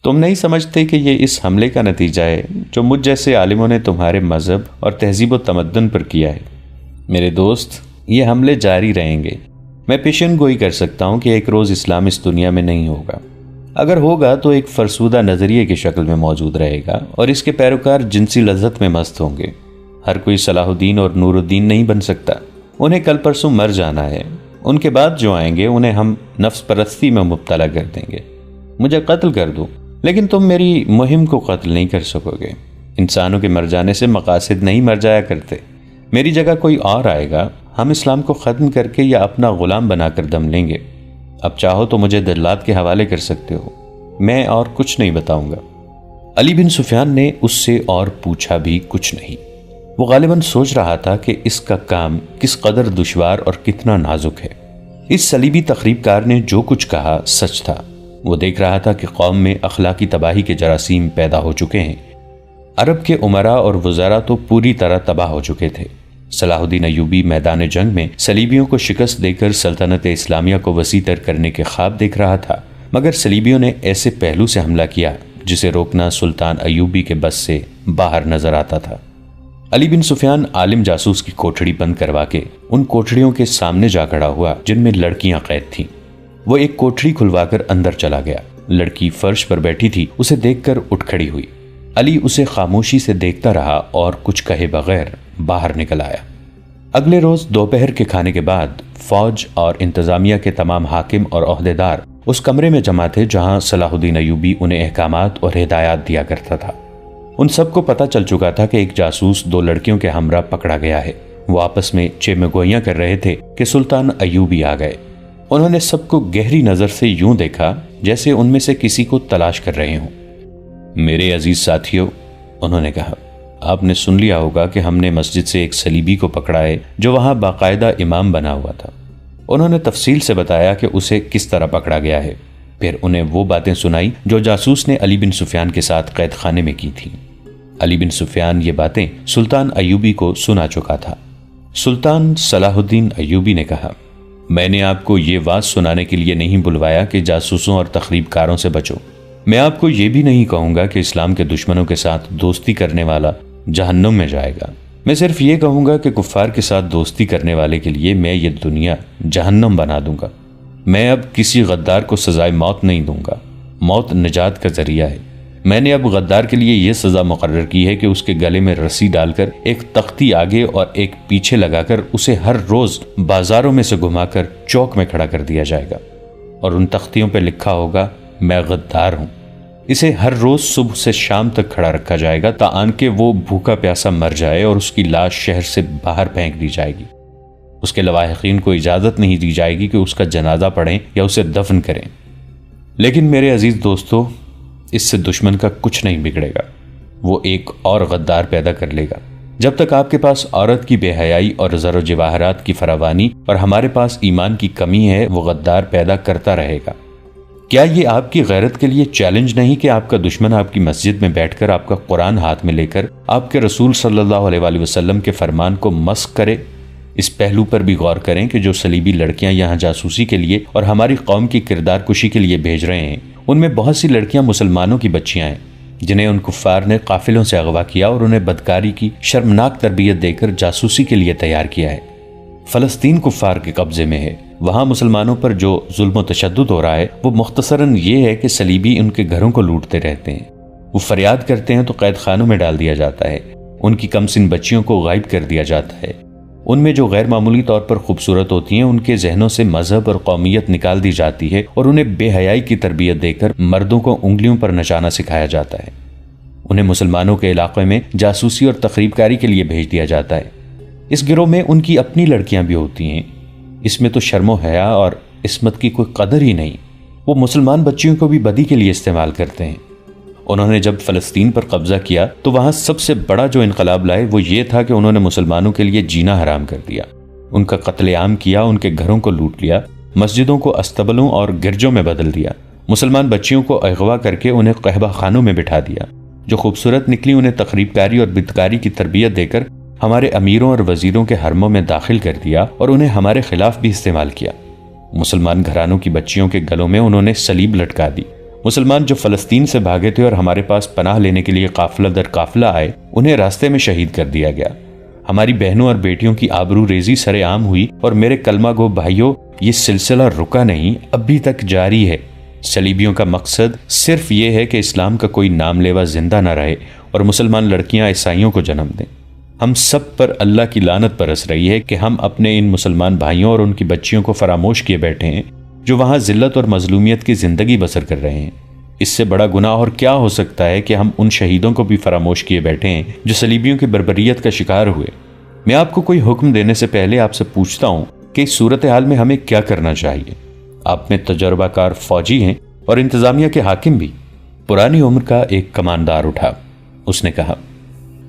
تم نہیں سمجھتے کہ یہ اس حملے کا نتیجہ ہے جو مجھ جیسے عالموں نے تمہارے مذہب اور تہذیب و تمدن پر کیا ہے؟ میرے دوست، یہ حملے جاری رہیں گے۔ میں پیشن گوئی کر سکتا ہوں کہ ایک روز اسلام اس دنیا میں نہیں ہوگا۔ اگر ہوگا تو ایک فرسودہ نظریے کی شکل میں موجود رہے گا اور اس کے پیروکار جنسی لذت میں مست ہوں گے۔ ہر کوئی صلاح الدین اور نور الدین نہیں بن سکتا، انہیں کل پرسوں مر جانا ہے۔ ان کے بعد جو آئیں گے انہیں ہم نفس پرستی میں مبتلا کر دیں گے۔ مجھے قتل کر دو، لیکن تم میری مہم کو قتل نہیں کر سکو گے۔ انسانوں کے مر جانے سے مقاصد نہیں مر جایا کرتے۔ میری جگہ کوئی اور آئے گا، ہم اسلام کو ختم کر کے یا اپنا غلام بنا کر دم لیں گے۔ اب چاہو تو مجھے دلات کے حوالے کر سکتے ہو، میں اور کچھ نہیں بتاؤں گا۔ علی بن سفیان نے اس سے اور پوچھا بھی کچھ نہیں۔ وہ غالباً سوچ رہا تھا کہ اس کا کام کس قدر دشوار اور کتنا نازک ہے۔ اس صلیبی تخریب کار نے جو کچھ کہا سچ تھا۔ وہ دیکھ رہا تھا کہ قوم میں اخلاقی تباہی کے جراثیم پیدا ہو چکے ہیں۔ عرب کے امراء اور وزراء تو پوری طرح تباہ ہو چکے تھے۔ صلاح الدین ایوبی میدان جنگ میں صلیبیوں کو شکست دے کر سلطنت اسلامیہ کو وسیع تر کرنے کے خواب دیکھ رہا تھا، مگر صلیبیوں نے ایسے پہلو سے حملہ کیا جسے روکنا سلطان ایوبی کے بس سے باہر نظر آتا تھا۔ علی بن سفیان عالم جاسوس کی کوٹھڑی بند کروا کے ان کوٹھڑیوں کے سامنے جا کھڑا ہوا جن میں لڑکیاں قید تھیں۔ وہ ایک کوٹھڑی کھلوا کر اندر چلا گیا۔ لڑکی فرش پر بیٹھی تھی، اسے دیکھ کر اٹھ کھڑی ہوئی۔ علی اسے خاموشی سے دیکھتا رہا اور کچھ کہے بغیر باہر نکل آیا۔ اگلے روز دوپہر کے کھانے کے بعد فوج اور انتظامیہ کے تمام حاکم اور عہدیدار اس کمرے میں جمع تھے جہاں صلاح الدین ایوبی انہیں احکامات اور ہدایات دیا کرتا تھا۔ ان سب کو پتہ چل چکا تھا کہ ایک جاسوس 2 لڑکیوں کے ہمراہ پکڑا گیا ہے۔ وہ آپس میں چیمے گوئیاں کر رہے تھے کہ سلطان ایوبی آ گئے۔ انہوں نے سب کو گہری نظر سے یوں دیکھا جیسے ان میں سے کسی کو تلاش کر رہے ہوں۔ میرے عزیز ساتھیوں، انہوں نے کہا، آپ نے سن لیا ہوگا کہ ہم نے مسجد سے ایک صلیبی کو پکڑا ہے جو وہاں باقاعدہ امام بنا ہوا تھا۔ انہوں نے تفصیل سے بتایا کہ اسے کس طرح پکڑا گیا ہے۔ پھر انہیں وہ باتیں سنائی جو جاسوس نے علی بن سفیان کے ساتھ قید خانے میں کی تھیں۔ علی بن سفیان یہ باتیں سلطان ایوبی کو سنا چکا تھا۔ سلطان صلاح الدین ایوبی نے کہا، میں نے آپ کو یہ واز سنانے کے لیے نہیں بلوایا کہ جاسوسوں اور تخریب کاروں سے بچو۔ میں آپ کو یہ بھی نہیں کہوں گا کہ اسلام کے دشمنوں کے ساتھ دوستی کرنے والا جہنم میں جائے گا۔ میں صرف یہ کہوں گا کہ کفار کے ساتھ دوستی کرنے والے کے لیے میں یہ دنیا جہنم بنا دوں گا۔ میں اب کسی غدار کو سزائے موت نہیں دوں گا۔ موت نجات کا ذریعہ ہے۔ میں نے اب غدار کے لیے یہ سزا مقرر کی ہے کہ اس کے گلے میں رسی ڈال کر ایک تختی آگے اور ایک پیچھے لگا کر اسے ہر روز بازاروں میں سے گھما کر چوک میں کھڑا کر دیا جائے گا، اور ان تختیوں پہ لکھا ہوگا، میں غدار ہوں۔ اسے ہر روز صبح سے شام تک کھڑا رکھا جائے گا تاکہ کہ وہ بھوکا پیاسا مر جائے اور اس کی لاش شہر سے باہر پھینک دی جائے گی۔ اس کے لواحقین کو اجازت نہیں دی جائے گی کہ اس کا جنازہ پڑھیں یا اسے دفن کریں۔ لیکن میرے عزیز دوستو، اس سے دشمن کا کچھ نہیں بگڑے گا۔ وہ ایک اور غدار پیدا کر لے گا۔ جب تک آپ کے پاس عورت کی بے حیائی اور زر و جواہرات کی فراوانی اور ہمارے پاس ایمان کی کمی ہے، وہ غدار پیدا کرتا رہے گا۔ کیا یہ آپ کی غیرت کے لیے چیلنج نہیں کہ آپ کا دشمن آپ کی مسجد میں بیٹھ کر آپ کا قرآن ہاتھ میں لے کر آپ کے رسول صلی اللہ علیہ وآلہ وسلم کے فرمان کو مسخ کرے؟ اس پہلو پر بھی غور کریں کہ جو صلیبی لڑکیاں یہاں جاسوسی کے لیے اور ہماری قوم کی کردار کشی کے لیے بھیج رہے ہیں، ان میں بہت سی لڑکیاں مسلمانوں کی بچیاں ہیں جنہیں ان کفار نے قافلوں سے اغوا کیا اور انہیں بدکاری کی شرمناک تربیت دے کر جاسوسی کے لیے تیار کیا ہے۔ فلسطین کفار کے قبضے میں ہے۔ وہاں مسلمانوں پر جو ظلم و تشدد ہو رہا ہے وہ مختصراً یہ ہے کہ صلیبی ان کے گھروں کو لوٹتے رہتے ہیں۔ وہ فریاد کرتے ہیں تو قید خانوں میں ڈال دیا جاتا ہے۔ ان کی کم سن بچیوں کو غائب کر دیا جاتا ہے۔ ان میں جو غیر معمولی طور پر خوبصورت ہوتی ہیں ان کے ذہنوں سے مذہب اور قومیت نکال دی جاتی ہے اور انہیں بے حیائی کی تربیت دے کر مردوں کو انگلیوں پر نچانا سکھایا جاتا ہے۔ انہیں مسلمانوں کے علاقے میں جاسوسی اور تخریب کاری کے لیے بھیج دیا جاتا ہے۔ اس گروہ میں ان کی اپنی لڑکیاں بھی ہوتی ہیں۔ اس میں تو شرم و حیا اور عصمت کی کوئی قدر ہی نہیں۔ وہ مسلمان بچیوں کو بھی بدی کے لیے استعمال کرتے ہیں۔ انہوں نے جب فلسطین پر قبضہ کیا تو وہاں سب سے بڑا جو انقلاب لائے وہ یہ تھا کہ انہوں نے مسلمانوں کے لیے جینا حرام کر دیا۔ ان کا قتل عام کیا، ان کے گھروں کو لوٹ لیا، مسجدوں کو استبلوں اور گرجوں میں بدل دیا، مسلمان بچیوں کو اغوا کر کے انہیں قہبہ خانوں میں بٹھا دیا۔ جو خوبصورت نکلی انہیں تخریب کاری اور بدکاری کی تربیت دے کر ہمارے امیروں اور وزیروں کے حرموں میں داخل کر دیا اور انہیں ہمارے خلاف بھی استعمال کیا۔ مسلمان گھرانوں کی بچیوں کے گلوں میں انہوں نے صلیب لٹکا دی، مسلمان جو فلسطین سے بھاگے تھے اور ہمارے پاس پناہ لینے کے لیے قافلہ در قافلہ آئے، انہیں راستے میں شہید کر دیا گیا۔ ہماری بہنوں اور بیٹیوں کی آبرو ریزی سر عام ہوئی، اور میرے کلمہ گو بھائیوں، یہ سلسلہ رکا نہیں، ابھی تک جاری ہے۔ صلیبیوں کا مقصد صرف یہ ہے کہ اسلام کا کوئی نام لیوا زندہ نہ رہے اور مسلمان لڑکیاں عیسائیوں کو جنم دیں۔ ہم سب پر اللہ کی لعنت برس رہی ہے کہ ہم اپنے ان مسلمان بھائیوں اور ان کی بچیوں کو فراموش کیے بیٹھے ہیں جو وہاں ذلت اور مظلومیت کی زندگی بسر کر رہے ہیں۔ اس سے بڑا گناہ اور کیا ہو سکتا ہے کہ ہم ان شہیدوں کو بھی فراموش کیے بیٹھے ہیں جو صلیبیوں کی بربریت کا شکار ہوئے۔ میں آپ کو کوئی حکم دینے سے پہلے آپ سے پوچھتا ہوں کہ اس صورتحال میں ہمیں کیا کرنا چاہیے؟ آپ میں تجربہ کار فوجی ہیں اور انتظامیہ کے حاکم بھی۔ پرانی عمر کا ایک کماندار اٹھا۔ اس نے کہا،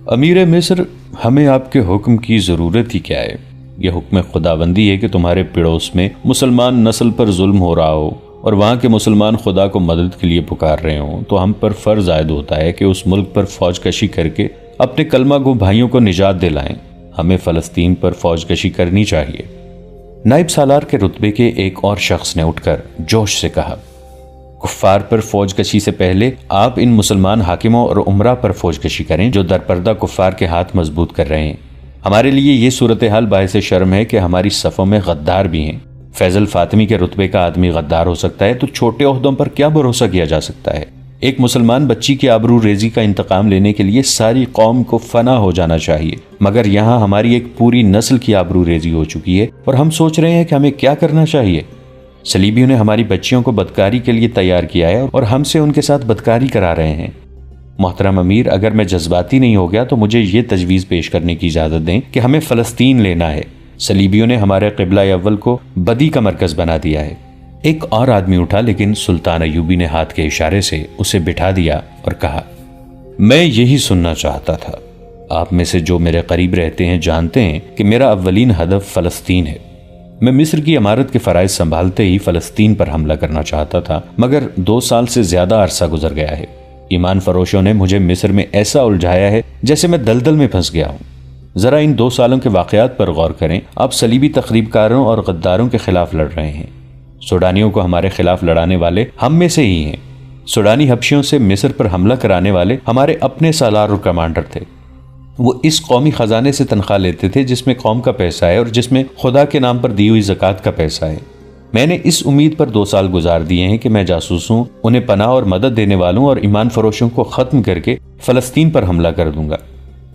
امیر مصر، ہمیں آپ کے حکم کی ضرورت ہی کیا ہے؟ یہ حکم خداوندی ہے کہ تمہارے پڑوس میں مسلمان نسل پر ظلم ہو رہا ہو اور وہاں کے مسلمان خدا کو مدد کے لیے پکار رہے ہوں، تو ہم پر فرض عائد ہوتا ہے کہ اس ملک پر فوج کشی کر کے اپنے کلمہ گو بھائیوں کو نجات دلائیں۔ ہمیں فلسطین پر فوج کشی کرنی چاہیے۔ نائب سالار کے رتبے کے ایک اور شخص نے اٹھ کر جوش سے کہا، کفار پر فوج کشی سے پہلے آپ ان مسلمان حاکموں اور عمرہ پر فوج کشی کریں جو درپردہ کفار کے ہاتھ مضبوط کر رہے ہیں۔ ہمارے لیے یہ صورتحال باعث شرم ہے کہ ہماری صفوں میں غدار بھی ہیں۔ فیضل فاطمی کے رتبے کا آدمی غدار ہو سکتا ہے تو چھوٹے عہدوں پر کیا بھروسہ کیا جا سکتا ہے؟ ایک مسلمان بچی کی آبرو ریزی کا انتقام لینے کے لیے ساری قوم کو فنا ہو جانا چاہیے، مگر یہاں ہماری ایک پوری نسل کی آبرو ریزی ہو چکی ہے اور ہم سوچ رہے ہیں کہ ہمیں کیا کرنا چاہیے۔ صلیبیوں نے ہماری بچیوں کو بدکاری کے لیے تیار کیا ہے اور ہم سے ان کے ساتھ بدکاری کرا رہے ہیں۔ محترم امیر، اگر میں جذباتی نہیں ہو گیا تو مجھے یہ تجویز پیش کرنے کی اجازت دیں کہ ہمیں فلسطین لینا ہے۔ صلیبیوں نے ہمارے قبلہ اول کو بدی کا مرکز بنا دیا ہے۔ ایک اور آدمی اٹھا، لیکن سلطان ایوبی نے ہاتھ کے اشارے سے اسے بٹھا دیا اور کہا، میں یہی سننا چاہتا تھا۔ آپ میں سے جو میرے قریب رہتے ہیں جانتے ہیں کہ میرا اولین ہدف فلسطین ہے۔ میں مصر کی امارت کے فرائض سنبھالتے ہی فلسطین پر حملہ کرنا چاہتا تھا، مگر 2 سال سے زیادہ عرصہ گزر گیا ہے۔ ایمان فروشوں نے مجھے مصر میں ایسا الجھایا ہے جیسے میں دلدل میں پھنس گیا ہوں۔ ذرا ان 2 سالوں کے واقعات پر غور کریں۔ آپ صلیبی تخریب کاروں اور غداروں کے خلاف لڑ رہے ہیں۔ سوڈانیوں کو ہمارے خلاف لڑانے والے ہم میں سے ہی ہیں۔ سوڈانی حبشیوں سے مصر پر حملہ کرانے والے ہمارے اپنے سالار اور کمانڈر تھے۔ وہ اس قومی خزانے سے تنخواہ لیتے تھے جس میں قوم کا پیسہ ہے اور جس میں خدا کے نام پر دی ہوئی زکوٰۃ کا پیسہ ہے۔ میں نے اس امید پر 2 سال گزار دیے ہیں کہ میں جاسوسوں، انہیں پناہ اور مدد دینے والوں اور ایمان فروشوں کو ختم کر کے فلسطین پر حملہ کر دوں گا،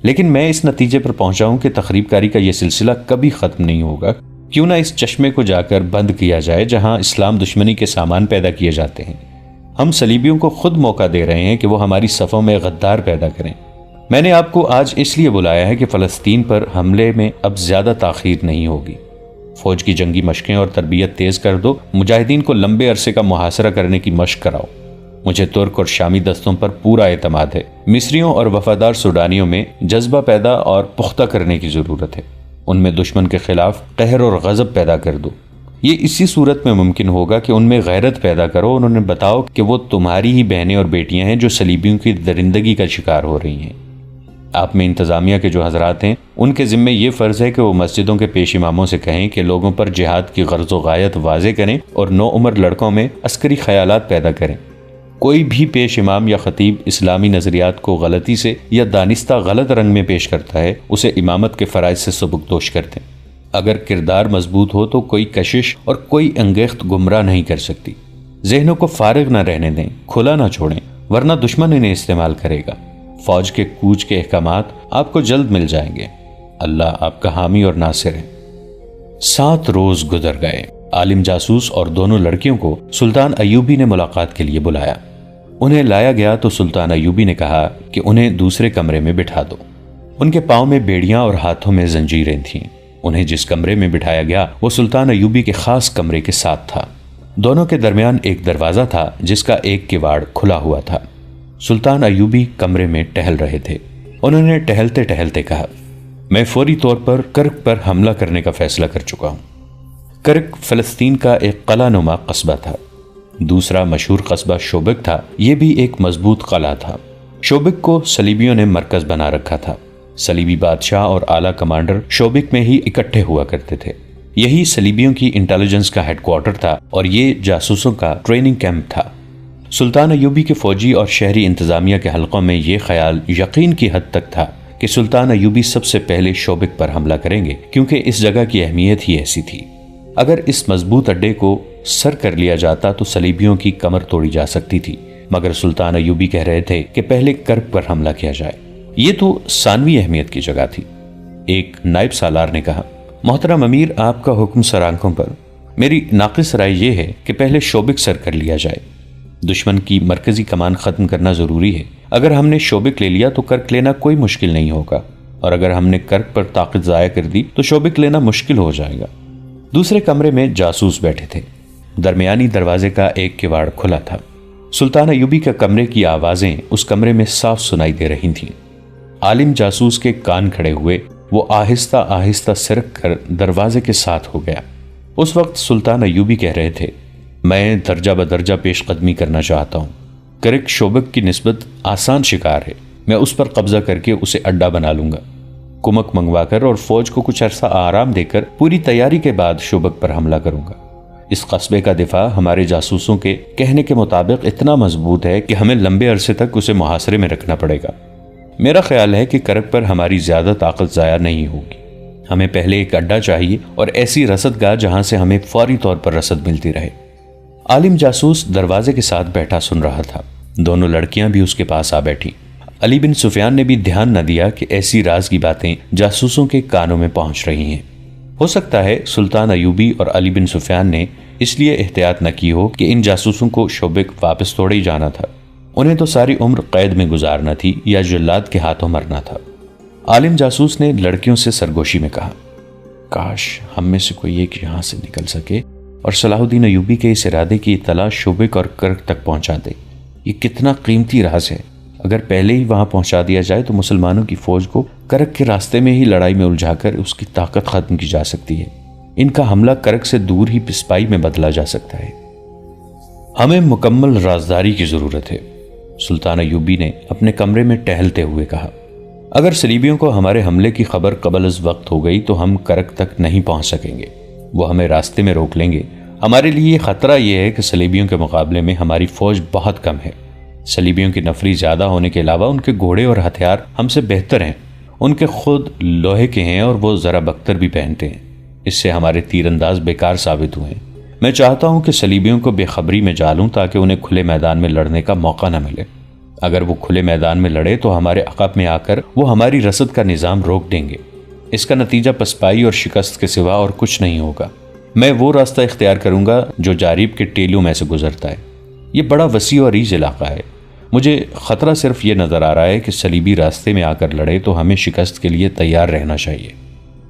لیکن میں اس نتیجے پر پہنچا ہوں کہ تخریب کاری کا یہ سلسلہ کبھی ختم نہیں ہوگا۔ کیوں نہ اس چشمے کو جا کر بند کیا جائے جہاں اسلام دشمنی کے سامان پیدا کیے جاتے ہیں۔ ہم صلیبیوں کو خود موقع دے رہے ہیں کہ وہ ہماری صفوں میں غدار پیدا کریں۔ میں نے آپ کو آج اس لیے بلایا ہے کہ فلسطین پر حملے میں اب زیادہ تاخیر نہیں ہوگی۔ فوج کی جنگی مشقیں اور تربیت تیز کر دو، مجاہدین کو لمبے عرصے کا محاصرہ کرنے کی مشق کراؤ۔ مجھے ترک اور شامی دستوں پر پورا اعتماد ہے۔ مصریوں اور وفادار سوڈانیوں میں جذبہ پیدا اور پختہ کرنے کی ضرورت ہے۔ ان میں دشمن کے خلاف قہر اور غضب پیدا کر دو۔ یہ اسی صورت میں ممکن ہوگا کہ ان میں غیرت پیدا کرو اور انہیں بتاؤ کہ وہ تمہاری ہی بہنیں اور بیٹیاں ہیں جو صلیبیوں کی درندگی کا شکار ہو رہی ہیں۔ آپ میں انتظامیہ کے جو حضرات ہیں، ان کے ذمہ یہ فرض ہے کہ وہ مسجدوں کے پیش اماموں سے کہیں کہ لوگوں پر جہاد کی غرض و غایت واضح کریں اور نوعمر لڑکوں میں عسکری خیالات پیدا کریں۔ کوئی بھی پیش امام یا خطیب اسلامی نظریات کو غلطی سے یا دانستہ غلط رنگ میں پیش کرتا ہے، اسے امامت کے فرائض سے سبکدوش کر دیں۔ اگر کردار مضبوط ہو تو کوئی کشش اور کوئی انگیخت گمراہ نہیں کر سکتی۔ ذہنوں کو فارغ نہ رہنے دیں، کھلا نہ چھوڑیں، ورنہ دشمن انہیں استعمال کرے گا۔ فوج کے کوچ کے احکامات آپ کو جلد مل جائیں گے۔ اللہ آپ کا حامی اور ناصر ہے۔ 7 روز گزر گئے۔ عالم جاسوس اور دونوں لڑکیوں کو سلطان ایوبی نے ملاقات کے لیے بلایا۔ انہیں لایا گیا تو سلطان ایوبی نے کہا کہ انہیں دوسرے کمرے میں بٹھا دو۔ ان کے پاؤں میں بیڑیاں اور ہاتھوں میں زنجیریں تھیں۔ انہیں جس کمرے میں بٹھایا گیا وہ سلطان ایوبی کے خاص کمرے کے ساتھ تھا۔ دونوں کے درمیان ایک دروازہ تھا جس کا ایک کواڑ کھلا ہوا تھا۔ سلطان ایوبی کمرے میں ٹہل رہے تھے۔ انہوں نے ٹہلتے ٹہلتے کہا، میں فوری طور پر کرک پر حملہ کرنے کا فیصلہ کر چکا ہوں۔ کرک فلسطین کا ایک قلعہ نما قصبہ تھا۔ دوسرا مشہور قصبہ شوبک تھا، یہ بھی ایک مضبوط قلعہ تھا۔ شوبک کو صلیبیوں نے مرکز بنا رکھا تھا۔ صلیبی بادشاہ اور اعلیٰ کمانڈر شوبک میں ہی اکٹھے ہوا کرتے تھے۔ یہی صلیبیوں کی انٹیلیجنس کا ہیڈ کوارٹر تھا اور یہ جاسوسوں کا ٹریننگ کیمپ تھا۔ سلطان ایوبی کے فوجی اور شہری انتظامیہ کے حلقوں میں یہ خیال یقین کی حد تک تھا کہ سلطان ایوبی سب سے پہلے شوبک پر حملہ کریں گے، کیونکہ اس جگہ کی اہمیت ہی ایسی تھی۔ اگر اس مضبوط اڈے کو سر کر لیا جاتا تو صلیبیوں کی کمر توڑی جا سکتی تھی، مگر سلطان ایوبی کہہ رہے تھے کہ پہلے کرب پر حملہ کیا جائے۔ یہ تو ثانوی اہمیت کی جگہ تھی۔ ایک نائب سالار نے کہا، محترم امیر، آپ کا حکم سر آنکھوں پر، میری ناقص رائے یہ ہے کہ پہلے شوبک سر کر لیا جائے۔ دشمن کی مرکزی کمان ختم کرنا ضروری ہے۔ اگر ہم نے شوبک لے لیا تو کرک لینا کوئی مشکل نہیں ہوگا، اور اگر ہم نے کرک پر طاقت ضائع کر دی تو شوبک لینا مشکل ہو جائے گا۔ دوسرے کمرے میں جاسوس بیٹھے تھے۔ درمیانی دروازے کا ایک کواڑ کھلا تھا۔ سلطان ایوبی کا کمرے کی آوازیں اس کمرے میں صاف سنائی دے رہی تھیں۔ عالم جاسوس کے کان کھڑے ہوئے، وہ آہستہ آہستہ سرک کر دروازے کے ساتھ ہو گیا۔ اس وقت سلطان ایوبی کہہ رہے تھے، میں درجہ بدرجہ پیش قدمی کرنا چاہتا ہوں۔ کرک شوبک کی نسبت آسان شکار ہے، میں اس پر قبضہ کر کے اسے اڈا بنا لوں گا۔ کمک منگوا کر اور فوج کو کچھ عرصہ آرام دے کر پوری تیاری کے بعد شوبک پر حملہ کروں گا۔ اس قصبے کا دفاع ہمارے جاسوسوں کے کہنے کے مطابق اتنا مضبوط ہے کہ ہمیں لمبے عرصے تک اسے محاصرے میں رکھنا پڑے گا۔ میرا خیال ہے کہ کرک پر ہماری زیادہ طاقت ضائع نہیں ہوگی۔ ہمیں پہلے ایک اڈا چاہیے اور ایسی رسد گاہ جہاں سے ہمیں فوری طور پر رسد ملتی رہے۔ عالم جاسوس دروازے کے ساتھ بیٹھا سن رہا تھا۔ دونوں لڑکیاں بھی اس کے پاس آ بیٹھی۔ علی بن سفیان نے بھی دھیان نہ دیا کہ ایسی راز کی باتیں جاسوسوں کے کانوں میں پہنچ رہی ہیں۔ ہو سکتا ہے سلطان ایوبی اور علی بن سفیان نے اس لیے احتیاط نہ کی ہو کہ ان جاسوسوں کو شوبک واپس توڑے ہی جانا تھا۔ انہیں تو ساری عمر قید میں گزارنا تھی یا جلاد کے ہاتھوں مرنا تھا۔ عالم جاسوس نے لڑکیوں سے سرگوشی میں کہا، کاش ہم میں سے کوئی ایک یہاں سے نکل سکے اور صلاح الدین ایوبی کے اس ارادے کی اطلاع شوبک اور کرک تک پہنچا دے۔ یہ کتنا قیمتی راز ہے۔ اگر پہلے ہی وہاں پہنچا دیا جائے تو مسلمانوں کی فوج کو کرک کے راستے میں ہی لڑائی میں الجھا کر اس کی طاقت ختم کی جا سکتی ہے۔ ان کا حملہ کرک سے دور ہی پسپائی میں بدلا جا سکتا ہے۔ ہمیں مکمل رازداری کی ضرورت ہے، سلطان ایوبی نے اپنے کمرے میں ٹہلتے ہوئے کہا۔ اگر صلیبیوں کو ہمارے حملے کی خبر قبل از وقت ہو گئی تو ہم کرک تک نہیں پہنچ سکیں گے، وہ ہمیں راستے میں روک لیں گے۔ ہمارے لیے خطرہ یہ ہے کہ صلیبیوں کے مقابلے میں ہماری فوج بہت کم ہے۔ صلیبیوں کی نفری زیادہ ہونے کے علاوہ ان کے گھوڑے اور ہتھیار ہم سے بہتر ہیں۔ ان کے خود لوہے کے ہیں اور وہ ذرا بختر بھی پہنتے ہیں۔ اس سے ہمارے تیر انداز بیکار ثابت ہوئے ہیں۔ میں چاہتا ہوں کہ صلیبیوں کو بے خبری میں ڈالوں تاکہ انہیں کھلے میدان میں لڑنے کا موقع نہ ملے۔ اگر وہ کھلے میدان میں لڑے تو ہمارے عقب میں آ کر وہ ہماری رسد کا نظام روک دیں گے۔ اس کا نتیجہ پسپائی اور شکست کے سوا اور کچھ نہیں ہوگا۔ میں وہ راستہ اختیار کروں گا جو جاریب کے ٹیلوں میں سے گزرتا ہے۔ یہ بڑا وسیع اور ریز علاقہ ہے۔ مجھے خطرہ صرف یہ نظر آ رہا ہے کہ صلیبی راستے میں آ کر لڑے تو ہمیں شکست کے لیے تیار رہنا چاہیے۔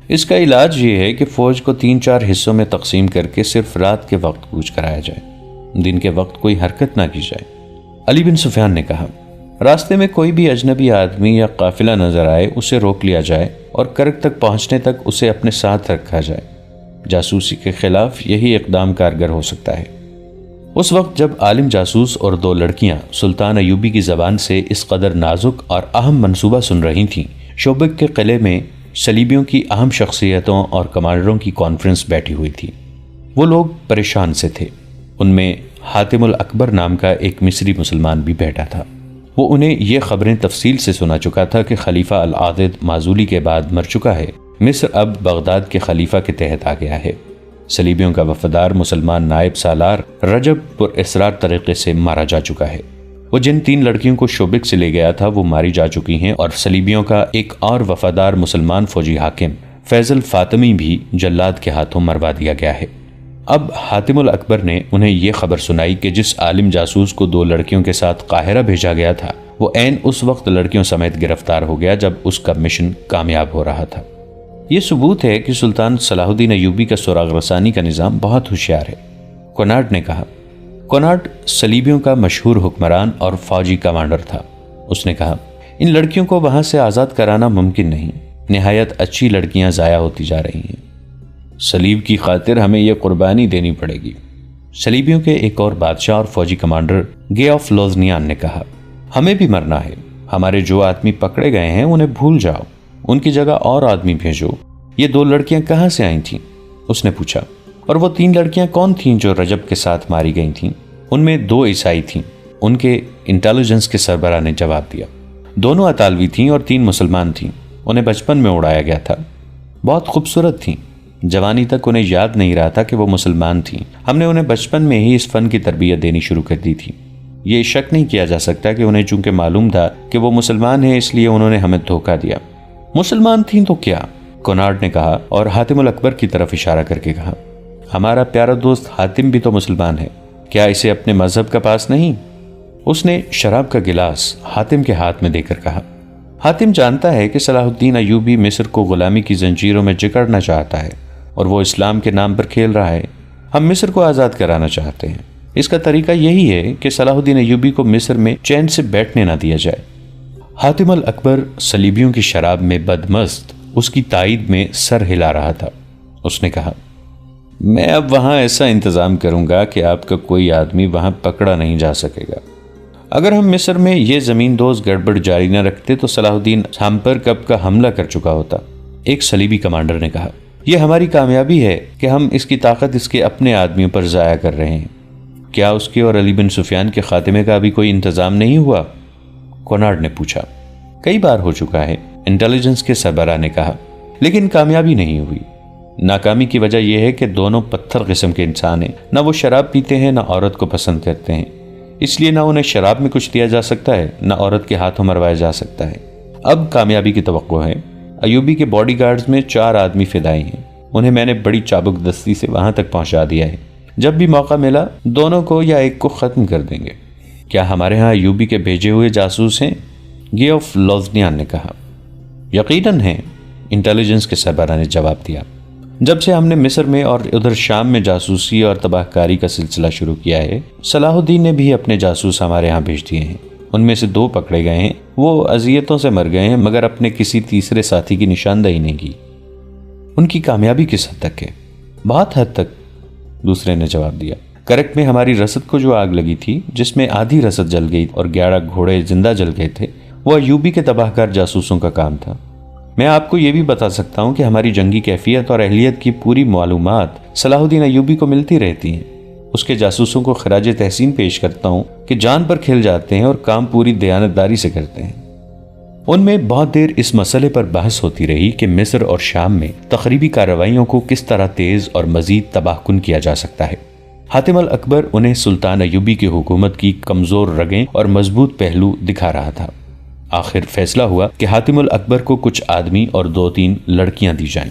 اس کا علاج یہ ہے کہ فوج کو 3-4 حصوں میں تقسیم کر کے صرف رات کے وقت کوچ کرایا جائے، دن کے وقت کوئی حرکت نہ کی جائے۔ علی بن سفیان نے کہا، راستے میں کوئی بھی اجنبی آدمی یا قافلہ نظر آئے اسے روک لیا جائے اور کرک تک پہنچنے تک اسے اپنے ساتھ رکھا جائے۔ جاسوسی کے خلاف یہی اقدام کارگر ہو سکتا ہے۔ اس وقت جب عالم جاسوس اور 2 لڑکیاں سلطان ایوبی کی زبان سے اس قدر نازک اور اہم منصوبہ سن رہی تھیں، شوبک کے قلعے میں صلیبیوں کی اہم شخصیتوں اور کمانڈروں کی کانفرنس بیٹھی ہوئی تھی۔ وہ لوگ پریشان سے تھے۔ ان میں حاتم الاکبر نام کا ایک مصری مسلمان بھی بیٹھا تھا۔ وہ انہیں یہ خبریں تفصیل سے سنا چکا تھا کہ خلیفہ العاضد معزولی کے بعد مر چکا ہے۔ مصر اب بغداد کے خلیفہ کے تحت آ گیا ہے۔ صلیبیوں کا وفادار مسلمان نائب سالار رجب پر اسرار طریقے سے مارا جا چکا ہے۔ وہ جن 3 لڑکیوں کو شوبک سے لے گیا تھا وہ ماری جا چکی ہیں، اور صلیبیوں کا ایک اور وفادار مسلمان فوجی حاکم فیضل فاطمی بھی جلاد کے ہاتھوں مروا دیا گیا ہے۔ اب حاتم الاکبر نے انہیں یہ خبر سنائی کہ جس عالم جاسوس کو 2 لڑکیوں کے ساتھ قاہرہ بھیجا گیا تھا وہ عین اس وقت لڑکیوں سمیت گرفتار ہو گیا جب اس کا مشن کامیاب ہو رہا تھا۔ یہ ثبوت ہے کہ سلطان صلاح الدین ایوبی کا سراغ رسانی کا نظام بہت ہوشیار ہے، کونارڈ نے کہا۔ کونارڈ صلیبیوں کا مشہور حکمران اور فوجی کمانڈر تھا۔ اس نے کہا، ان لڑکیوں کو وہاں سے آزاد کرانا ممکن نہیں، نہایت اچھی لڑکیاں ضائع ہوتی جا رہی ہیں۔ صلیب کی خاطر ہمیں یہ قربانی دینی پڑے گی، صلیبیوں کے ایک اور بادشاہ اور فوجی کمانڈر گے آف لوزنیان نے کہا۔ ہمیں بھی مرنا ہے، ہمارے جو آدمی پکڑے گئے ہیں انہیں بھول جاؤ، ان کی جگہ اور آدمی بھیجو۔ یہ 2 لڑکیاں کہاں سے آئی تھیں؟ اس نے پوچھا۔ اور وہ 3 لڑکیاں کون تھیں جو رجب کے ساتھ ماری گئی تھیں؟ ان میں 2 عیسائی تھیں، ان کے انٹیلیجنس کے سربراہ نے جواب دیا۔ دونوں اطالوی تھیں اور 3 مسلمان تھیں۔ انہیں بچپن میں اڑایا گیا تھا۔ بہت خوبصورت تھیں۔ جوانی تک انہیں یاد نہیں رہا تھا کہ وہ مسلمان تھیں۔ ہم نے انہیں بچپن میں ہی اس فن کی تربیت دینی شروع کر دی تھی۔ یہ شک نہیں کیا جا سکتا کہ انہیں چونکہ معلوم تھا کہ وہ مسلمان ہیں، اس لیے انہوں نے ہمیں دھوکہ دیا۔ مسلمان تھیں تو کیا؟ کونارڈ نے کہا اور حاتم الاکبر کی طرف اشارہ کر کے کہا، ہمارا پیارا دوست حاتم بھی تو مسلمان ہے، کیا اسے اپنے مذہب کا پاس نہیں؟ اس نے شراب کا گلاس حاتم کے ہاتھ میں دے کر کہا، حاتم جانتا ہے کہ صلاح الدین ایوبی مصر کو غلامی کی زنجیروں میں جکڑنا چاہتا ہے اور وہ اسلام کے نام پر کھیل رہا ہے۔ ہم مصر کو آزاد کرانا چاہتے ہیں۔ اس کا طریقہ یہی ہے کہ صلاح الدین ایوبی کو مصر میں چین سے بیٹھنے نہ دیا جائے۔ حاتم الاکبر صلیبیوں کی شراب میں بدمست اس کی تائید میں سر ہلا رہا تھا۔ اس نے کہا، میں اب وہاں ایسا انتظام کروں گا کہ آپ کا کوئی آدمی وہاں پکڑا نہیں جا سکے گا۔ اگر ہم مصر میں یہ زمین دوز گڑبڑ جاری نہ رکھتے تو صلاح الدین ہم پر کب کا حملہ کر چکا ہوتا۔ ایک صلیبی کمانڈر نے کہا، یہ ہماری کامیابی ہے کہ ہم اس کی طاقت اس کے اپنے آدمیوں پر ضائع کر رہے ہیں۔ کیا اس کے اور علی بن سفیان کے خاتمے کا ابھی کوئی انتظام نہیں ہوا؟ کونارڈ نے پوچھا۔ کئی بار ہو چکا ہے، انٹیلیجنس کے سربراہ نے کہا، لیکن کامیابی نہیں ہوئی۔ ناکامی کی وجہ یہ ہے کہ دونوں پتھر قسم کے انسان ہیں، نہ وہ شراب پیتے ہیں نہ عورت کو پسند کرتے ہیں، اس لیے نہ انہیں شراب میں کچھ دیا جا سکتا ہے نہ عورت کے ہاتھوں مروایا جا سکتا ہے۔ اب کامیابی کی توقع ہے۔ ایوبی کے باڈی گارڈز میں 4 آدمی فدائی ہیں، انہیں میں نے بڑی چابک دستی سے وہاں تک پہنچا دیا ہے۔ جب بھی موقع ملا دونوں کو یا ایک کو ختم کر دیں گے۔ کیا ہمارے ہاں ایوبی کے بھیجے ہوئے جاسوس ہیں؟ گیوف لوزنیان نے کہا۔ یقیناً ہیں، انٹیلیجنس کے سربراہ نے جواب دیا۔ جب سے ہم نے مصر میں اور ادھر شام میں جاسوسی اور تباہ کاری کا سلسلہ شروع کیا ہے، صلاح الدین نے بھی اپنے جاسوس ہمارے ہاں بھیج دیے ہیں۔ ان میں سے 2 پکڑے گئے ہیں، وہ اذیتوں سے مر گئے ہیں مگر اپنے کسی تیسرے ساتھی کی نشاندہی نہیں کی۔ ان کی کامیابی کس حد تک ہے؟ بہت حد تک، دوسرے نے جواب دیا۔ کرک میں ہماری رسد کو جو آگ لگی تھی، جس میں آدھی رسد جل گئی اور 11 گھوڑے زندہ جل گئے تھے، وہ ایوبی کے تباہ کار جاسوسوں کا کام تھا۔ میں آپ کو یہ بھی بتا سکتا ہوں کہ ہماری جنگی کیفیت اور اہلیت کی پوری معلومات صلاح الدین ایوبی کو ملتی رہتی ہیں۔ اس کے جاسوسوں کو خراج تحسین پیش کرتا ہوں کہ جان پر کھیل جاتے ہیں اور کام پوری دیانتداری سے کرتے ہیں۔ ان میں بہت دیر اس مسئلے پر بحث ہوتی رہی کہ مصر اور شام میں تخریبی کارروائیوں کو کس طرح تیز اور مزید تباہ کن کیا جا سکتا ہے۔ حاتم الاکبر انہیں سلطان ایوبی کی حکومت کی کمزور رگیں اور مضبوط پہلو دکھا رہا تھا۔ آخر فیصلہ ہوا کہ حاتم الاکبر کو کچھ آدمی اور 2-3 لڑکیاں دی جائیں۔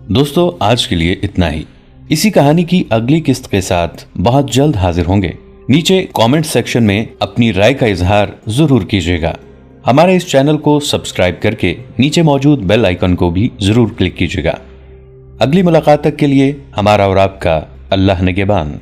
دوستو، آج کے لیے اتنا ہی۔ اسی کہانی کی اگلی قسط کے ساتھ بہت جلد حاضر ہوں گے۔ نیچے کامنٹ سیکشن میں اپنی رائے کا اظہار ضرور کیجیے گا۔ ہمارے اس چینل کو سبسکرائب کر کے نیچے موجود بیل آئیکن کو بھی ضرور کلک کیجیے گا۔ اگلی ملاقات تک کے لیے ہمارا اور آپ کا اللہ نگہبان۔